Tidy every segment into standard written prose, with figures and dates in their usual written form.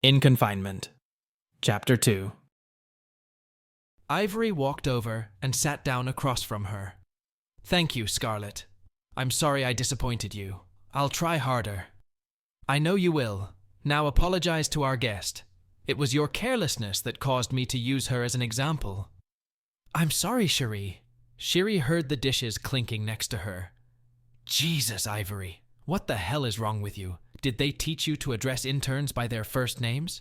In Confinement, Chapter 2. Ivory walked over and sat down across from her. "Thank you, Scarlett. I'm sorry I disappointed you. I'll try harder." "I know you will. Now apologize to our guest. It was your carelessness that caused me to use her as an example." "I'm sorry, Cherie." Cherie heard the dishes clinking next to her. "Jesus, Ivory, what the hell is wrong with you? Did they teach you to address interns by their first names?"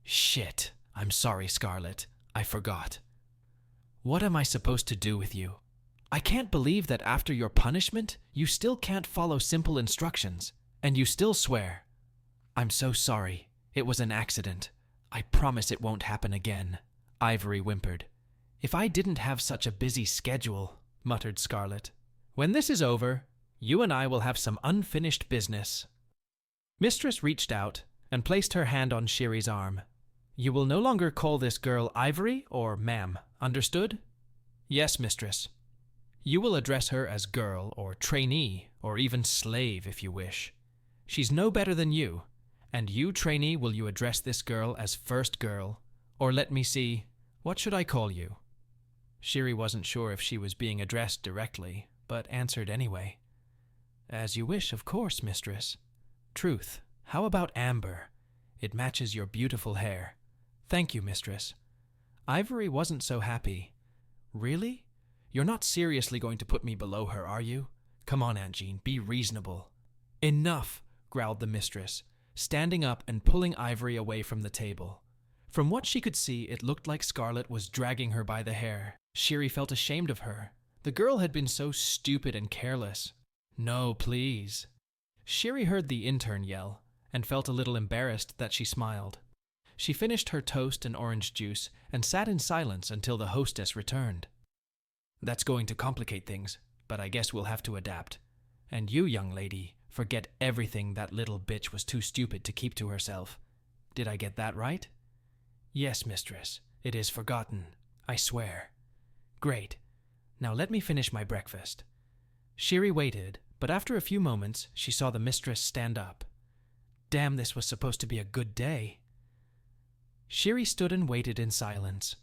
"Shit. I'm sorry, Scarlett. I forgot." "What am I supposed to do with you? I can't believe that after your punishment, you still can't follow simple instructions, and you still swear." "I'm so sorry. It was an accident. I promise it won't happen again," Ivory whimpered. "If I didn't have such a busy schedule," muttered Scarlett. "When this is over, you and I will have some unfinished business." Mistress reached out and placed her hand on Cherie's arm. "You will no longer call this girl Ivory or ma'am, understood?" "Yes, mistress." "You will address her as girl or trainee or even slave if you wish. She's no better than you, and you, trainee, will you address this girl as first girl, or let me see, what should I call you?" Cherie wasn't sure if she was being addressed directly, but answered anyway. "As you wish, of course, mistress." "Truth, how about Amber? It matches your beautiful hair." "Thank you, mistress." Ivory wasn't so happy. "Really? You're not seriously going to put me below her, are you? Come on, Aunt Jean, be reasonable." "Enough," growled the mistress, standing up and pulling Ivory away from the table. From what she could see, it looked like Scarlett was dragging her by the hair. Cherie felt ashamed of her. The girl had been so stupid and careless. "No, please." Cherie heard the intern yell and felt a little embarrassed that she smiled. She finished her toast and orange juice and sat in silence until the hostess returned. "That's going to complicate things, but I guess we'll have to adapt. And you, young lady, forget everything that little bitch was too stupid to keep to herself. Did I get that right?" "Yes, mistress. It is forgotten. I swear." "Great. Now let me finish my breakfast." Cherie waited, but after a few moments, she saw the mistress stand up. Damn, this was supposed to be a good day. Cherie stood and waited in silence.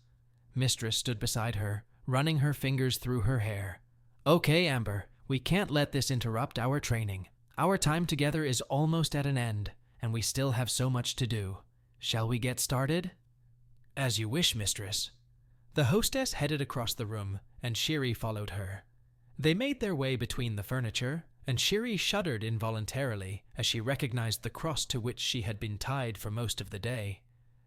Mistress stood beside her, running her fingers through her hair. "Okay, Amber, we can't let this interrupt our training. Our time together is almost at an end, and we still have so much to do. Shall we get started?" "As you wish, mistress." The hostess headed across the room, and Cherie followed her. They made their way between the furniture, and Cherie shuddered involuntarily as she recognized the cross to which she had been tied for most of the day.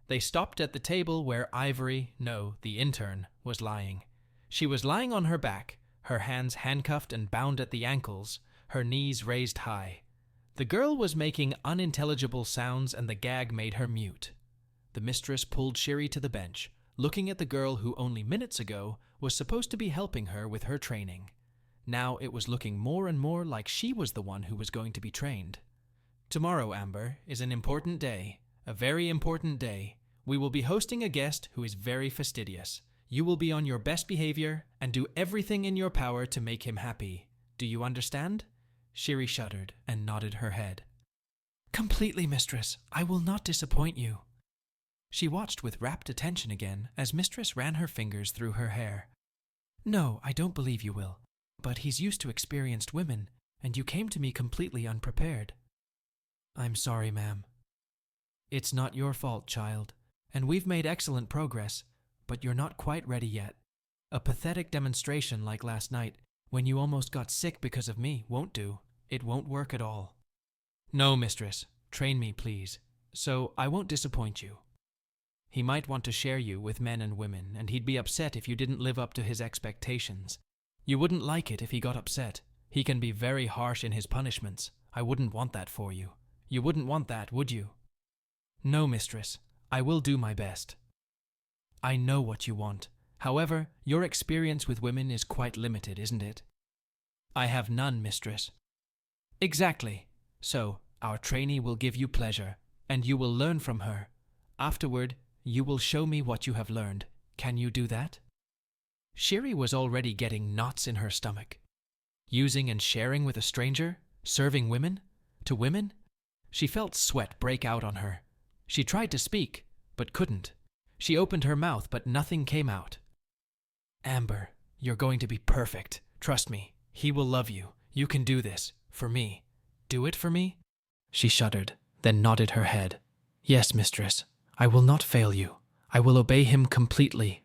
They stopped at the table where Ivory, no, the intern, was lying. She was lying on her back, her hands handcuffed and bound at the ankles, her knees raised high. The girl was making unintelligible sounds and the gag made her mute. The mistress pulled Cherie to the bench, looking at the girl who only minutes ago was supposed to be helping her with her training. Now it was looking more and more like she was the one who was going to be trained. "Tomorrow, Amber, is an important day, a very important day. We will be hosting a guest who is very fastidious. You will be on your best behavior and do everything in your power to make him happy. Do you understand?" Cherie shuddered and nodded her head. "Completely, mistress. I will not disappoint you." She watched with rapt attention again as mistress ran her fingers through her hair. "No, I don't believe you will. But he's used to experienced women, and you came to me completely unprepared." "I'm sorry, ma'am." "It's not your fault, child, and we've made excellent progress, but you're not quite ready yet. A pathetic demonstration like last night, when you almost got sick because of me, won't do. It won't work at all." "No, mistress. Train me, please, so I won't disappoint you." He might want to share you with men and women, and he'd be upset if you didn't live up to his expectations. You wouldn't like it if he got upset. He can be very harsh in his punishments. I wouldn't want that for you. You wouldn't want that, would you?" "No, mistress. I will do my best." "I know what you want. However, your experience with women is quite limited, isn't it?" "I have none, mistress." "Exactly. So, our trainee will give you pleasure, and you will learn from her. Afterward, you will show me what you have learned. Can you do that?" Cherie was already getting knots in her stomach. Using and sharing with a stranger? Serving women? To women? She felt sweat break out on her. She tried to speak, but couldn't. She opened her mouth, but nothing came out. Amber, you're going to be perfect. Trust me. He will love you. You can do this. For me. Do it for me? She shuddered, then nodded her head. Yes, mistress. I will not fail you. I will obey him completely,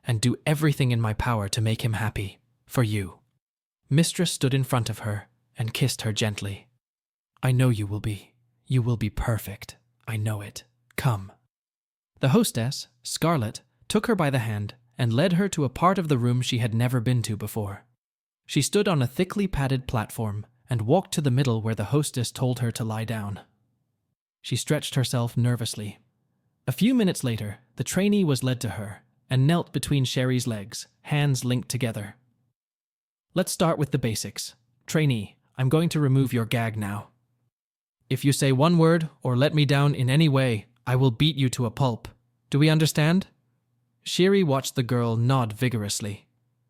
and do everything in my power to make him happy. For you. Mistress stood in front of her and kissed her gently. I know you will be. You will be perfect. I know it. Come. The hostess, Scarlett, took her by the hand and led her to a part of the room she had never been to before. She stood on a thickly padded platform and walked to the middle where the hostess told her to lie down. She stretched herself nervously. A few minutes later, the trainee was led to her and knelt between Sherry's legs, hands linked together. Let's start with the basics. Trainee, I'm going to remove your gag now. If you say one word or let me down in any way, I will beat you to a pulp. Do we understand? Sherry watched the girl nod vigorously.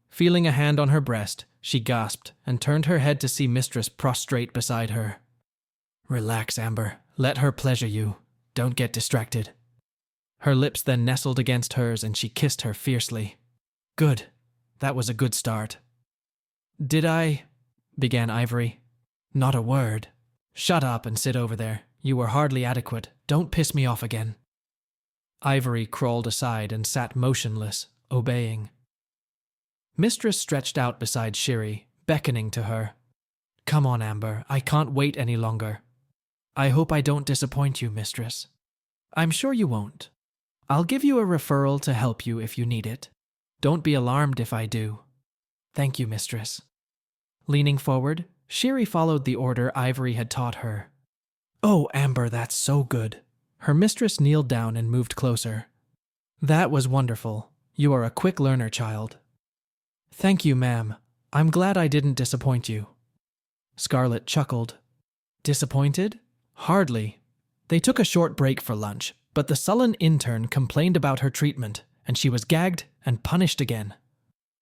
Feeling a hand on her breast, she gasped and turned her head to see Mistress prostrate beside her. Relax, Amber. Let her pleasure you. Don't get distracted. Her lips then nestled against hers and she kissed her fiercely. Good. That was a good start. Did I? Began Ivory. Not a word. Shut up and sit over there. You were hardly adequate. Don't piss me off again. Ivory crawled aside and sat motionless, obeying. Mistress stretched out beside Sherry, beckoning to her. Come on, Amber. I can't wait any longer. I hope I don't disappoint you, Mistress. I'm sure you won't. I'll give you a referral to help you if you need it. Don't be alarmed if I do. Thank you, Mistress. Leaning forward, Sherry followed the order Ivory had taught her. Oh, Amber, that's so good. Her mistress kneeled down and moved closer. That was wonderful. You are a quick learner, child. Thank you, ma'am. I'm glad I didn't disappoint you. Scarlett chuckled. Disappointed? Hardly. They took a short break for lunch, but the sullen intern complained about her treatment, and she was gagged and punished again.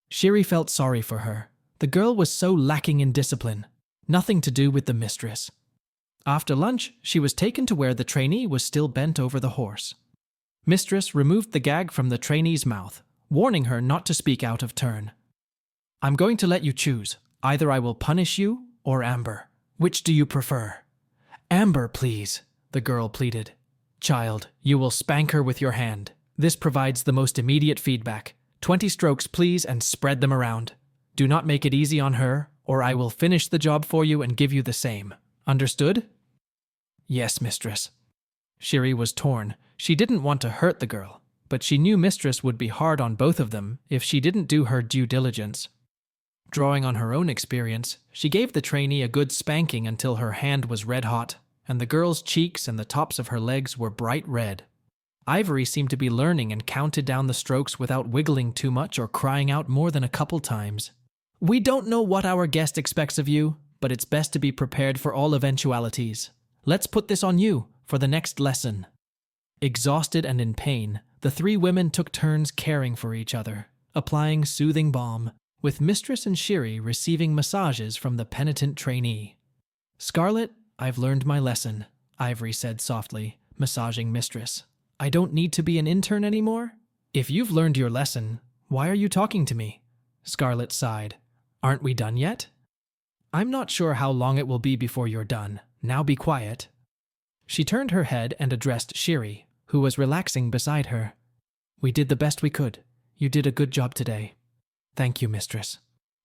Sherry felt sorry for her. The girl was so lacking in discipline. Nothing to do with the mistress. After lunch, she was taken to where the trainee was still bent over the horse. Mistress removed the gag from the trainee's mouth, warning her not to speak out of turn. I'm going to let you choose. Either I will punish you or Amber. Which do you prefer? Amber, please, the girl pleaded. Child, you will spank her with your hand. This provides the most immediate feedback. 20 strokes, please, and spread them around. Do not make it easy on her, or I will finish the job for you and give you the same. Understood? Yes, mistress. Sherry was torn. She didn't want to hurt the girl, but she knew mistress would be hard on both of them if she didn't do her due diligence. Drawing on her own experience, she gave the trainee a good spanking until her hand was red hot, and the girl's cheeks and the tops of her legs were bright red. Ivory seemed to be learning and counted down the strokes without wiggling too much or crying out more than a couple times. We don't know what our guest expects of you, but it's best to be prepared for all eventualities. Let's put this on you for the next lesson. Exhausted and in pain, the three women took turns caring for each other, applying soothing balm, with Mistress and Sherry receiving massages from the penitent trainee. Scarlett, I've learned my lesson, Ivory said softly, massaging Mistress. I don't need to be an intern anymore? If you've learned your lesson, why are you talking to me? Scarlett sighed. Aren't we done yet? I'm not sure how long it will be before you're done. Now be quiet. She turned her head and addressed Sherry, who was relaxing beside her. We did the best we could. You did a good job today. Thank you, mistress.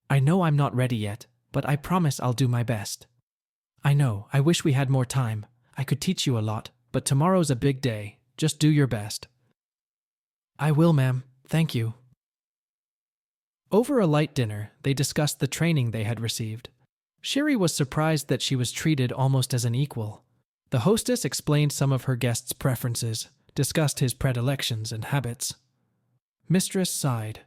I know I'm not ready yet, but I promise I'll do my best. I know, I wish we had more time. I could teach you a lot, but tomorrow's a big day. Just do your best. I will, ma'am. Thank you. Over a light dinner, they discussed the training they had received. Sherry was surprised that she was treated almost as an equal. The hostess explained some of her guest's preferences, discussed his predilections and habits. Mistress sighed.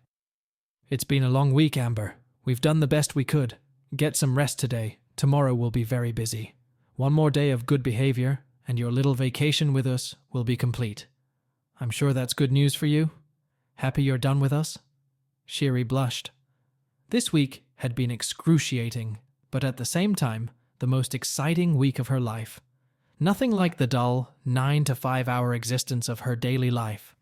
It's been a long week, Amber. We've done the best we could. Get some rest today. Tomorrow will be very busy. One more day of good behavior, and your little vacation with us will be complete. I'm sure that's good news for you. Happy you're done with us? Sherry blushed. This week had been excruciating, but at the same time, the most exciting week of her life. Nothing like the dull 9 to 5 hour existence of her daily life.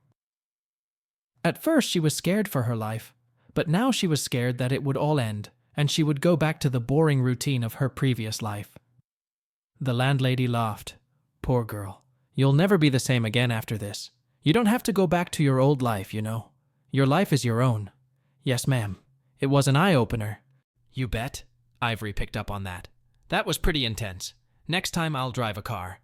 At first she was scared for her life, but now she was scared that it would all end and she would go back to the boring routine of her previous life. The landlady laughed. Poor girl. You'll never be the same again after this. You don't have to go back to your old life, you know. Your life is your own. Yes, ma'am. It was an eye-opener. You bet. Ivory picked up on that. That was pretty intense. Next time I'll drive a car.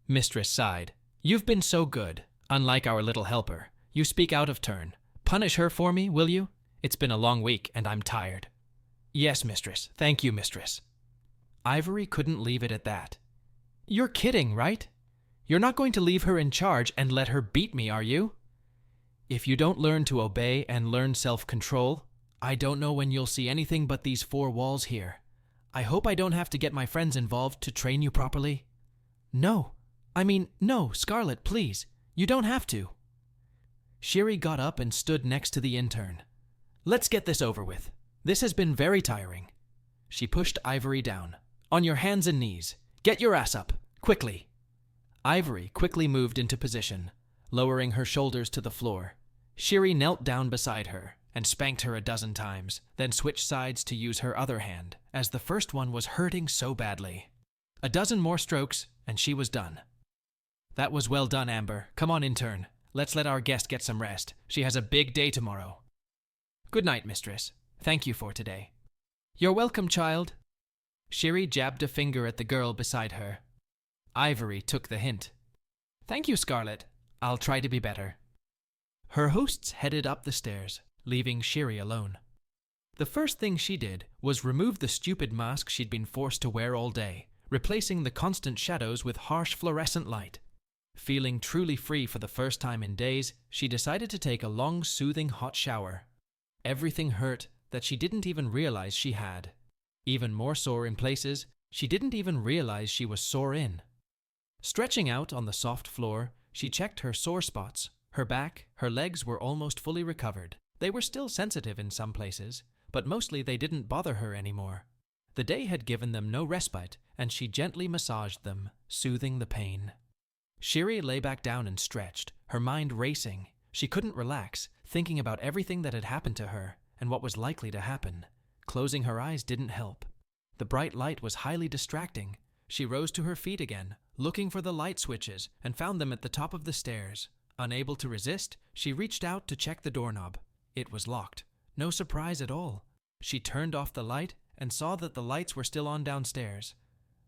Mistress sighed. You've been so good. Unlike our little helper. You speak out of turn. Punish her for me, will you? It's been a long week and I'm tired. Yes, mistress. Thank you, mistress. Ivory couldn't leave it at that. You're kidding, right? You're not going to leave her in charge and let her beat me, are you? If you don't learn to obey and learn self-control, I don't know when you'll see anything but these 4 walls here. I hope I don't have to get my friends involved to train you properly. No, Scarlet, please. You don't have to. Sherry got up and stood next to the intern. Let's get this over with. This has been very tiring. She pushed Ivory down. On your hands and knees. Get your ass up. Quickly. Ivory quickly moved into position, lowering her shoulders to the floor. Sherry knelt down beside her and spanked her a dozen times, then switched sides to use her other hand, as the first one was hurting so badly. A dozen more strokes, and she was done. That was well done, Amber. Come on, intern. Let's let our guest get some rest. She has a big day tomorrow. Good night, mistress. Thank you for today. You're welcome, child. Sherry jabbed a finger at the girl beside her. Ivory took the hint. Thank you, Scarlet. I'll try to be better. Her hosts headed up the stairs, leaving Sherry alone. The first thing she did was remove the stupid mask she'd been forced to wear all day, replacing the constant shadows with harsh fluorescent light. Feeling truly free for the first time in days, she decided to take a long, soothing hot shower. Everything hurt that she didn't even realize she had. Even more sore in places she didn't even realize she was sore in. Stretching out on the soft floor, she checked her sore spots. Her back, her legs were almost fully recovered. They were still sensitive in some places, but mostly they didn't bother her anymore. The day had given them no respite, and she gently massaged them, soothing the pain. Sherry lay back down and stretched, her mind racing. She couldn't relax, thinking about everything that had happened to her and what was likely to happen. Closing her eyes didn't help. The bright light was highly distracting. She rose to her feet again, looking for the light switches, and found them at the top of the stairs. Unable to resist, she reached out to check the doorknob. It was locked. No surprise at all. She turned off the light and saw that the lights were still on downstairs.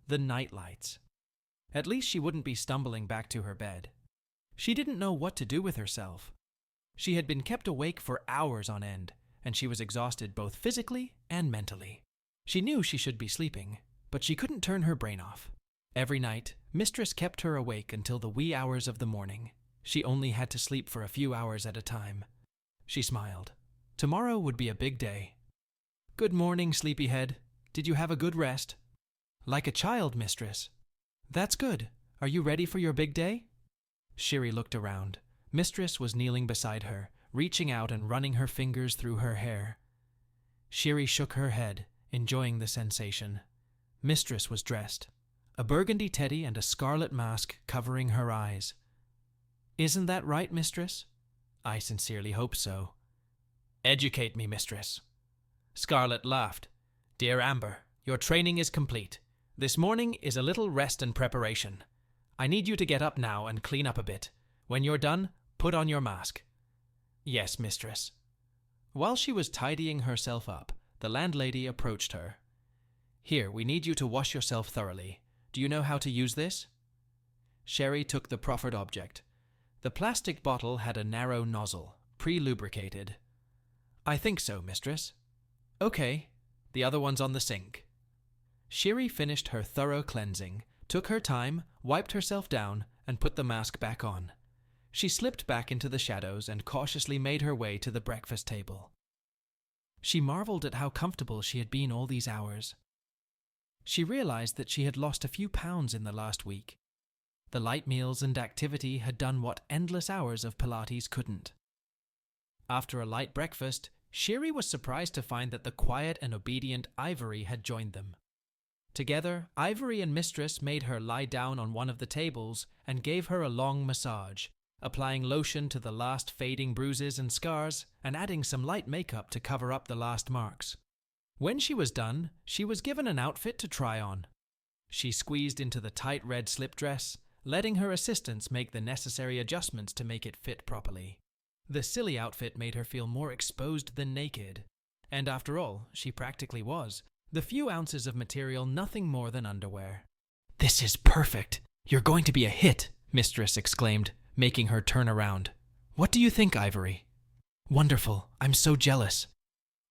The night lights. At least she wouldn't be stumbling back to her bed. She didn't know what to do with herself. She had been kept awake for hours on end, and she was exhausted both physically and mentally. She knew she should be sleeping, but she couldn't turn her brain off. Every night, Mistress kept her awake until the wee hours of the morning. She only had to sleep for a few hours at a time. She smiled. Tomorrow would be a big day. Good morning, sleepyhead. Did you have a good rest? Like a child, Mistress. That's good. Are you ready for your big day? Sherry looked around. Mistress was kneeling beside her, reaching out and running her fingers through her hair. Sherry shook her head, enjoying the sensation. Mistress was dressed. A burgundy teddy and a scarlet mask covering her eyes. Isn't that right, Mistress? I sincerely hope so. Educate me, Mistress. Scarlet laughed. Dear Amber, your training is complete. This morning is a little rest and preparation. I need you to get up now and clean up a bit. When you're done, put on your mask. Yes, Mistress. While she was tidying herself up, the landlady approached her. Here, we need you to wash yourself thoroughly. Do you know how to use this? Sherry took the proffered object. The plastic bottle had a narrow nozzle, pre-lubricated. I think so, Mistress. Okay, the other one's on the sink. Sherry finished her thorough cleansing, took her time, wiped herself down, and put the mask back on. She slipped back into the shadows and cautiously made her way to the breakfast table. She marveled at how comfortable she had been all these hours. She realized that she had lost a few pounds in the last week. The light meals and activity had done what endless hours of Pilates couldn't. After a light breakfast, Sherry was surprised to find that the quiet and obedient Ivory had joined them. Together, Ivory and Mistress made her lie down on one of the tables and gave her a long massage, applying lotion to the last fading bruises and scars and adding some light makeup to cover up the last marks. When she was done, she was given an outfit to try on. She squeezed into the tight red slip dress, letting her assistants make the necessary adjustments to make it fit properly. The silly outfit made her feel more exposed than naked. And after all, she practically was. The few ounces of material nothing more than underwear. "This is perfect. You're going to be a hit," Mistress exclaimed, making her turn around. "What do you think, Ivory?" "Wonderful. I'm so jealous."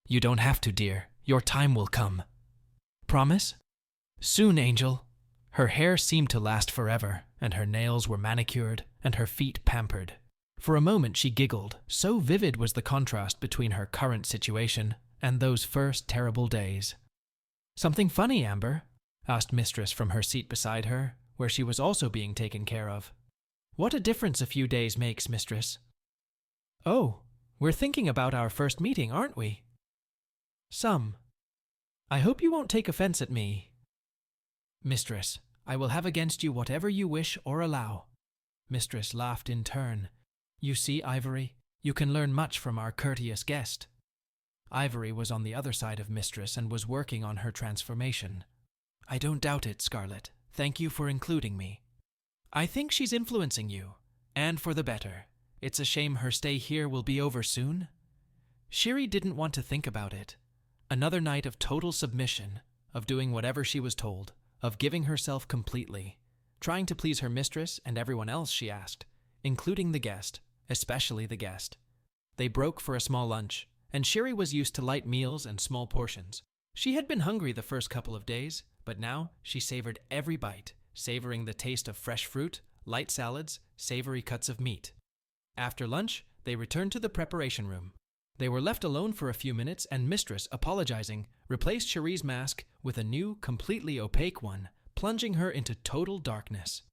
"You don't have to, dear. Your time will come." "Promise?" "Soon, Angel." Her hair seemed to last forever, and her nails were manicured, and her feet pampered. For a moment she giggled, so vivid was the contrast between her current situation and those first terrible days. "Something funny, Amber?" asked Mistress from her seat beside her, where she was also being taken care of. "What a difference a few days makes, Mistress." "Oh, we're thinking about our first meeting, aren't we?" "Some. I hope you won't take offense at me." "Mistress, I will have against you whatever you wish or allow." Mistress laughed in turn. "You see, Ivory, you can learn much from our courteous guest." Ivory was on the other side of Mistress and was working on her transformation. "I don't doubt it, Scarlet. Thank you for including me." "I think she's influencing you, and for the better. It's a shame her stay here will be over soon." Shiri didn't want to think about it. Another night of total submission, of doing whatever she was told, of giving herself completely, trying to please her mistress and everyone else she asked, including the guest, especially the guest. They broke for a small lunch, and Shiri was used to light meals and small portions. She had been hungry the first couple of days, but now she savored every bite, savoring the taste of fresh fruit, light salads, savory cuts of meat. After lunch, they returned to the preparation room. They were left alone for a few minutes, and Mistress, apologizing, replaced Shiri's mask with a new, completely opaque one, plunging her into total darkness.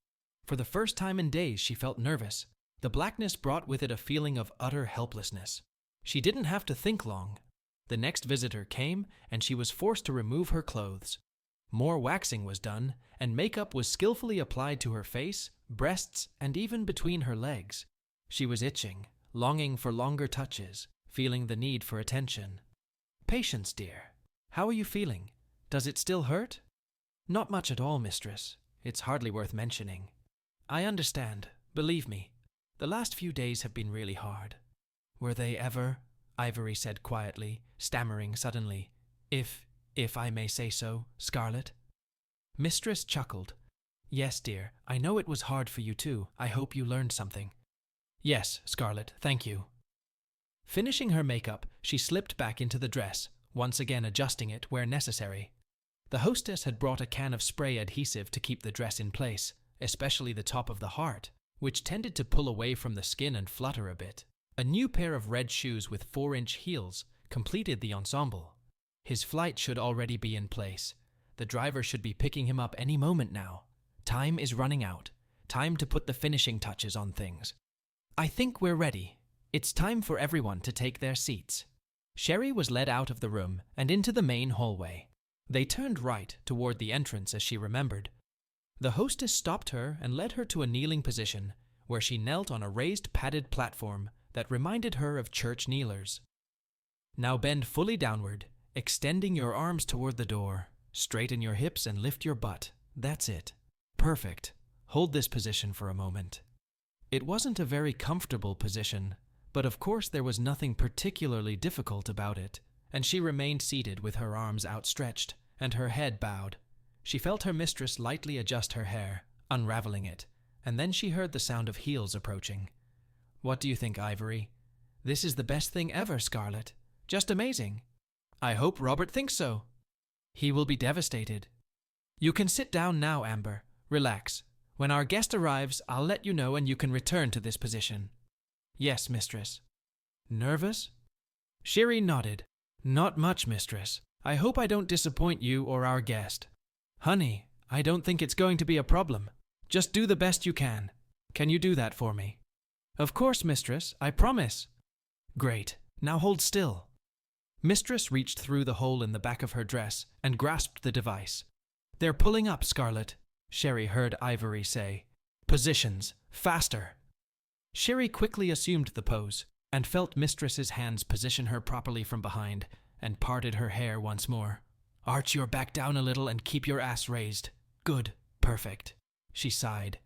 For the first time in days, she felt nervous. The blackness brought with it a feeling of utter helplessness. She didn't have to think long. The next visitor came, and she was forced to remove her clothes. More waxing was done, and makeup was skillfully applied to her face, breasts, and even between her legs. She was itching, longing for longer touches, feeling the need for attention. "Patience, dear. How are you feeling? Does it still hurt?" "Not much at all, Mistress. It's hardly worth mentioning." "I understand. Believe me. The last few days have been really hard." "Were they ever?" Ivory said quietly, stammering suddenly. If I may say so, Scarlet." Mistress chuckled. "Yes, dear. I know it was hard for you too. I hope you learned something." "Yes, Scarlet, thank you." Finishing her makeup, she slipped back into the dress, once again adjusting it where necessary. The hostess had brought a can of spray adhesive to keep the dress in place, especially the top of the heart, which tended to pull away from the skin and flutter a bit. A new pair of red shoes with 4-inch heels completed the ensemble. His flight should already be in place. The driver should be picking him up any moment now. Time is running out. Time to put the finishing touches on things. "I think we're ready. It's time for everyone to take their seats." Sherry was led out of the room and into the main hallway. They turned right toward the entrance as she remembered. The hostess stopped her and led her to a kneeling position, where she knelt on a raised padded platform that reminded her of church kneelers. "Now bend fully downward, extending your arms toward the door. Straighten your hips and lift your butt. That's it. Perfect. Hold this position for a moment." It wasn't a very comfortable position, but of course there was nothing particularly difficult about it, and she remained seated with her arms outstretched and her head bowed. She felt her mistress lightly adjust her hair, unraveling it, and then she heard the sound of heels approaching. "What do you think, Ivory?" "This is the best thing ever, Scarlet. Just amazing." "I hope Robert thinks so." "He will be devastated." "You can sit down now, Amber. Relax. When our guest arrives, I'll let you know and you can return to this position." "Yes, mistress." "Nervous?" Shiri nodded. "Not much, mistress. I hope I don't disappoint you or our guest." "Honey, I don't think it's going to be a problem. Just do the best you can. Can you do that for me?" "Of course, mistress. I promise." "Great. Now hold still." Mistress reached through the hole in the back of her dress and grasped the device. "They're pulling up, Scarlet," Sherry heard Ivory say. "Positions, faster." Sherry quickly assumed the pose and felt Mistress's hands position her properly from behind and parted her hair once more. "Arch your back down a little and keep your ass raised. Good, perfect," she sighed.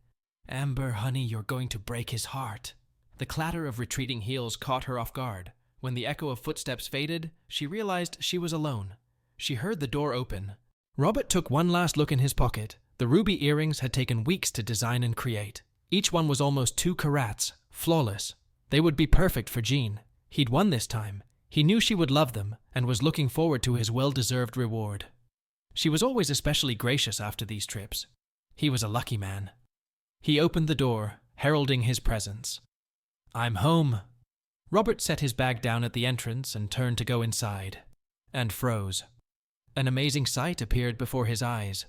"Amber, honey, you're going to break his heart." The clatter of retreating heels caught her off guard. When the echo of footsteps faded, she realized she was alone. She heard the door open. Robert took one last look in his pocket. The ruby earrings had taken weeks to design and create. Each one was almost 2 carats, flawless. They would be perfect for Jean. He'd won this time. He knew she would love them and was looking forward to his well-deserved reward. She was always especially gracious after these trips. He was a lucky man. He opened the door, heralding his presence. "I'm home." Robert set his bag down at the entrance and turned to go inside, and froze. An amazing sight appeared before his eyes.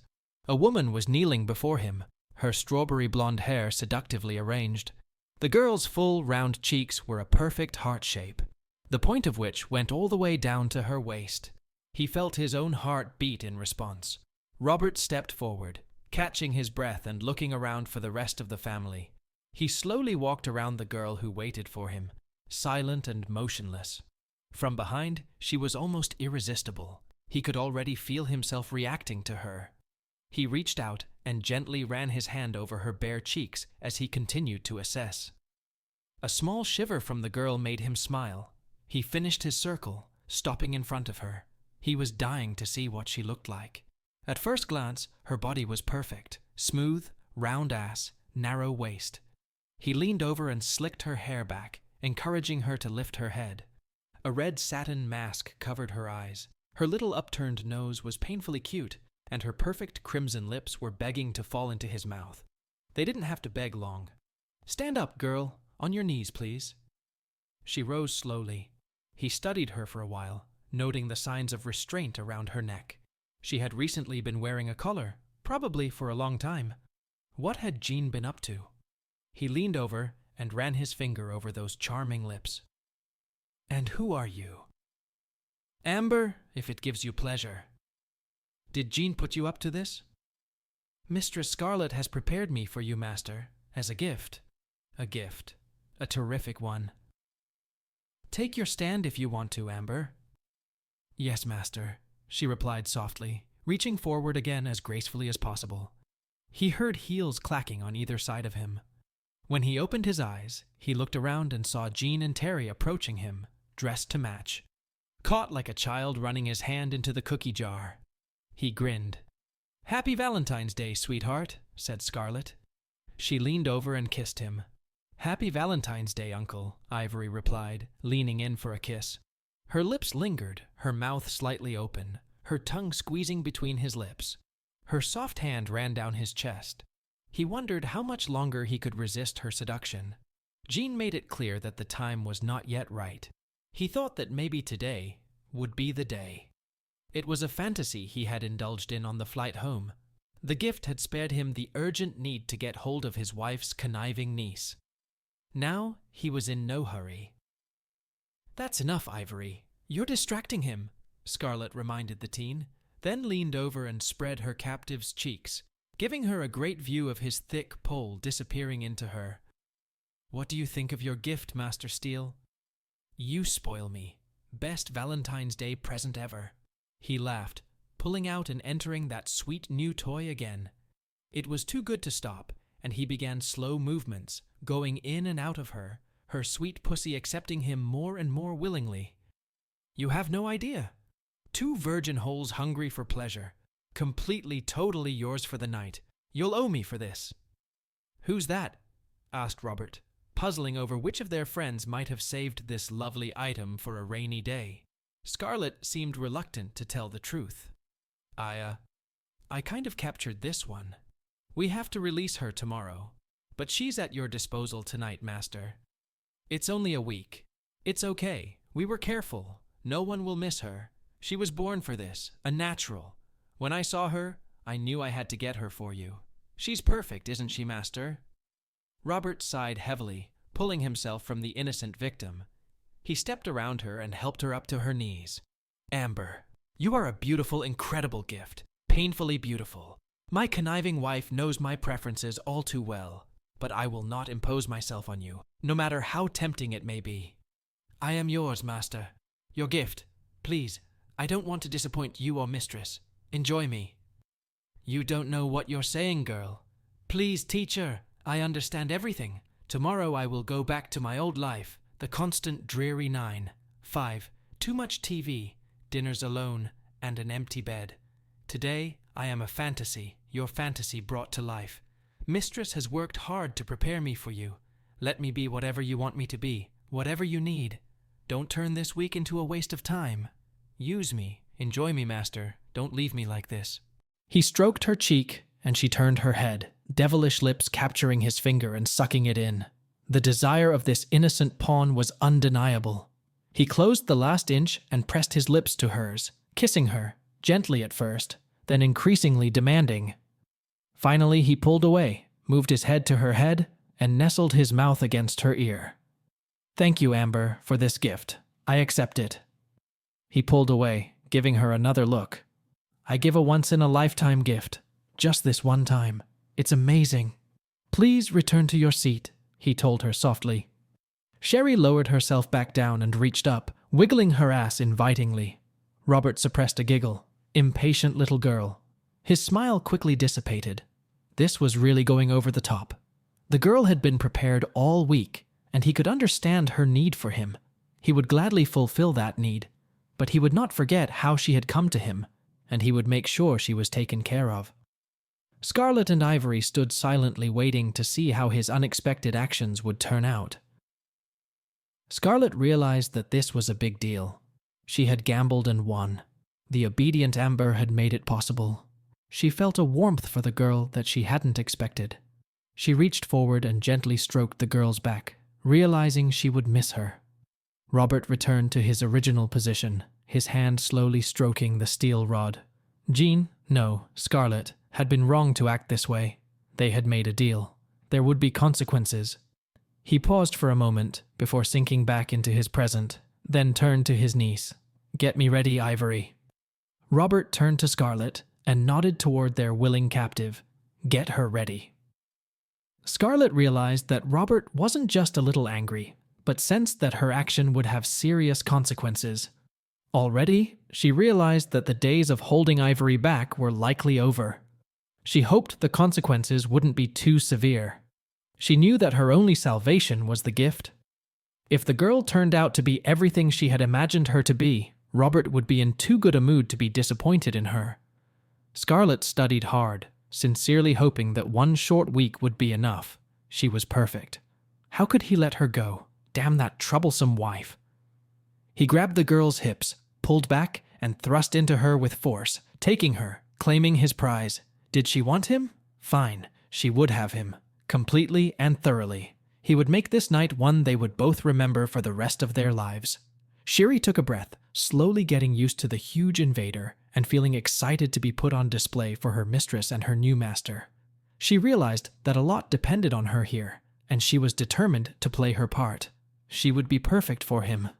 A woman was kneeling before him, her strawberry blonde hair seductively arranged. The girl's full, round cheeks were a perfect heart shape, the point of which went all the way down to her waist. He felt his own heart beat in response. Robert stepped forward, catching his breath and looking around for the rest of the family. He slowly walked around the girl who waited for him, silent and motionless. From behind, she was almost irresistible. He could already feel himself reacting to her. He reached out and gently ran his hand over her bare cheeks as he continued to assess. A small shiver from the girl made him smile. He finished his circle, stopping in front of her. He was dying to see what she looked like. At first glance, her body was perfect. Smooth, round ass, narrow waist. He leaned over and slicked her hair back, encouraging her to lift her head. A red satin mask covered her eyes. Her little upturned nose was painfully cute, and her perfect crimson lips were begging to fall into his mouth. They didn't have to beg long. "Stand up, girl. On your knees, please." She rose slowly. He studied her for a while, noting the signs of restraint around her neck. She had recently been wearing a collar, probably for a long time. What had Jean been up to? He leaned over and ran his finger over those charming lips. "And who are you?" "Amber, if it gives you pleasure." "Did Jean put you up to this?" "Mistress Scarlet has prepared me for you, master, as a gift." "A gift. A terrific one." "Take your stand if you want to, Amber." "Yes, master," she replied softly, reaching forward again as gracefully as possible. He heard heels clacking on either side of him. When he opened his eyes, he looked around and saw Jean and Terry approaching him, dressed to match. Caught like a child running his hand into the cookie jar. He grinned. "Happy Valentine's Day, sweetheart," said Scarlet. She leaned over and kissed him. "Happy Valentine's Day, Uncle," Ivory replied, leaning in for a kiss. Her lips lingered, her mouth slightly open, her tongue squeezing between his lips. Her soft hand ran down his chest. He wondered how much longer he could resist her seduction. Jean made it clear that the time was not yet right. He thought that maybe today would be the day. It was a fantasy he had indulged in on the flight home. The gift had spared him the urgent need to get hold of his wife's conniving niece. Now he was in no hurry. "That's enough, Ivory. You're distracting him," Scarlet reminded the teen, then leaned over and spread her captive's cheeks, giving her a great view of his thick pole disappearing into her. "What do you think of your gift, Master Steele?" "You spoil me. Best Valentine's Day present ever." He laughed, pulling out and entering that sweet new toy again. It was too good to stop, and he began slow movements, going in and out of her, her sweet pussy accepting him more and more willingly. "You have no idea. 2 virgin holes hungry for pleasure. Completely, totally yours for the night. You'll owe me for this." "Who's that?" asked Robert, puzzling over which of their friends might have saved this lovely item for a rainy day. Scarlet seemed reluctant to tell the truth. I kind of captured this one. We have to release her tomorrow, but she's at your disposal tonight, Master. It's only a week. It's okay. We were careful. No one will miss her. She was born for this, a natural. When I saw her, I knew I had to get her for you. She's perfect, isn't she, Master?" Robert sighed heavily, pulling himself from the innocent victim. He stepped around her and helped her up to her knees. "Amber, you are a beautiful, incredible gift. painfully beautiful. My conniving wife knows my preferences all too well, but I will not impose myself on you, no matter how tempting it may be. I am yours, master. Your gift. Please, I don't want to disappoint you or mistress. Enjoy me. You don't know what you're saying, girl. Please, teacher, I understand everything. Tomorrow I will go back to my old life, the constant dreary 9, 5, too much TV, dinners alone, and an empty bed. Today, I am a fantasy, your fantasy brought to life. Mistress has worked hard to prepare me for you. Let me be whatever you want me to be, whatever you need. Don't turn this week into a waste of time. Use me, enjoy me, master. Don't leave me like this. He stroked her cheek, and she turned her head, devilish lips capturing his finger and sucking it in. The desire of this innocent pawn was undeniable. He closed the last inch and pressed his lips to hers, kissing her, gently at first, then increasingly demanding. Finally, he pulled away, moved his head to her head, and nestled his mouth against her ear. "Thank you, Amber, for this gift. I accept it." He pulled away, giving her another look. "I give a once-in-a-lifetime gift. Just this one time. It's amazing. Please return to your seat," he told her softly. Sherry lowered herself back down and reached up, wiggling her ass invitingly. Robert suppressed a giggle. Impatient little girl. His smile quickly dissipated. This was really going over the top. The girl had been prepared all week, and he could understand her need for him. He would gladly fulfill that need, but he would not forget how she had come to him, and he would make sure she was taken care of. Scarlet and Ivory stood silently waiting to see how his unexpected actions would turn out. Scarlet realized that this was a big deal. She had gambled and won. The obedient Amber had made it possible. She felt a warmth for the girl that she hadn't expected. She reached forward and gently stroked the girl's back, realizing she would miss her. Robert returned to his original position, his hand slowly stroking the steel rod. Scarlet, had been wrong to act this way. They had made a deal. There would be consequences. He paused for a moment before sinking back into his present, then turned to his niece. "Get me ready, Ivory." Robert turned to Scarlet and nodded toward their willing captive. "Get her ready." Scarlet realized that Robert wasn't just a little angry, but sensed that her action would have serious consequences. Already, she realized that the days of holding Ivory back were likely over. She hoped the consequences wouldn't be too severe. She knew that her only salvation was the gift. If the girl turned out to be everything she had imagined her to be, Robert would be in too good a mood to be disappointed in her. Scarlet studied hard, sincerely hoping that one short week would be enough. She was perfect. How could he let her go? Damn that troublesome wife. He grabbed the girl's hips, pulled back, and thrust into her with force, taking her, claiming his prize. Did she want him? Fine, she would have him, completely and thoroughly. He would make this night one they would both remember for the rest of their lives. Shiri took a breath, slowly getting used to the huge invader and feeling excited to be put on display for her mistress and her new master. She realized that a lot depended on her here, and she was determined to play her part. She would be perfect for him.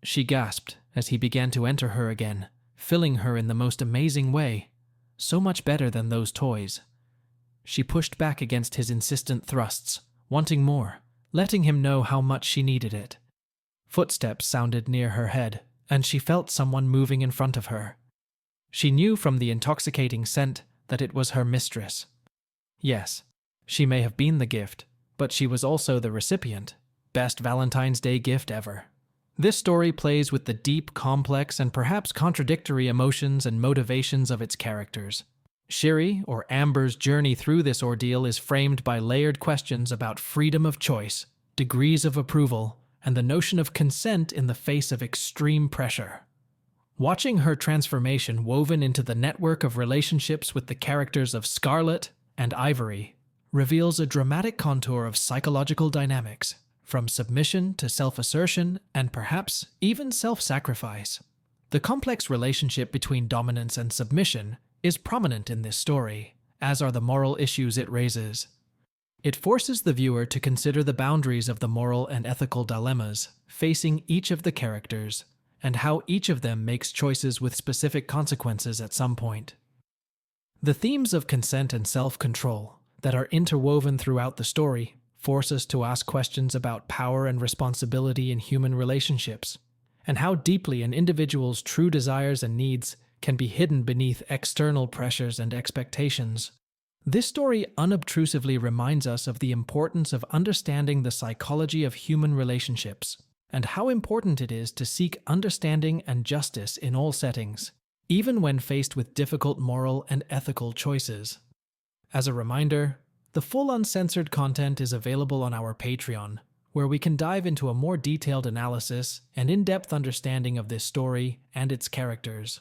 She gasped as he began to enter her again, filling her in the most amazing way. So much better than those toys. She pushed back against his insistent thrusts, wanting more, letting him know how much she needed it. Footsteps sounded near her head, and she felt someone moving in front of her. She knew from the intoxicating scent that it was her mistress. Yes, she may have been the gift, but she was also the recipient. Best Valentine's Day gift ever. This story plays with the deep, complex, and perhaps contradictory emotions and motivations of its characters. Shiri, or Amber's journey through this ordeal, is framed by layered questions about freedom of choice, degrees of approval, and the notion of consent in the face of extreme pressure. Watching her transformation woven into the network of relationships with the characters of Scarlet and Ivory reveals a dramatic contour of psychological dynamics, from submission to self-assertion and perhaps even self-sacrifice. The complex relationship between dominance and submission is prominent in this story, as are the moral issues it raises. It forces the viewer to consider the boundaries of the moral and ethical dilemmas facing each of the characters, and how each of them makes choices with specific consequences at some point. The themes of consent and self-control that are interwoven throughout the story force us to ask questions about power and responsibility in human relationships, and how deeply an individual's true desires and needs can be hidden beneath external pressures and expectations. This story unobtrusively reminds us of the importance of understanding the psychology of human relationships, and how important it is to seek understanding and justice in all settings, even when faced with difficult moral and ethical choices. As a reminder, the full uncensored content is available on our Patreon, where we can dive into a more detailed analysis and in-depth understanding of this story and its characters.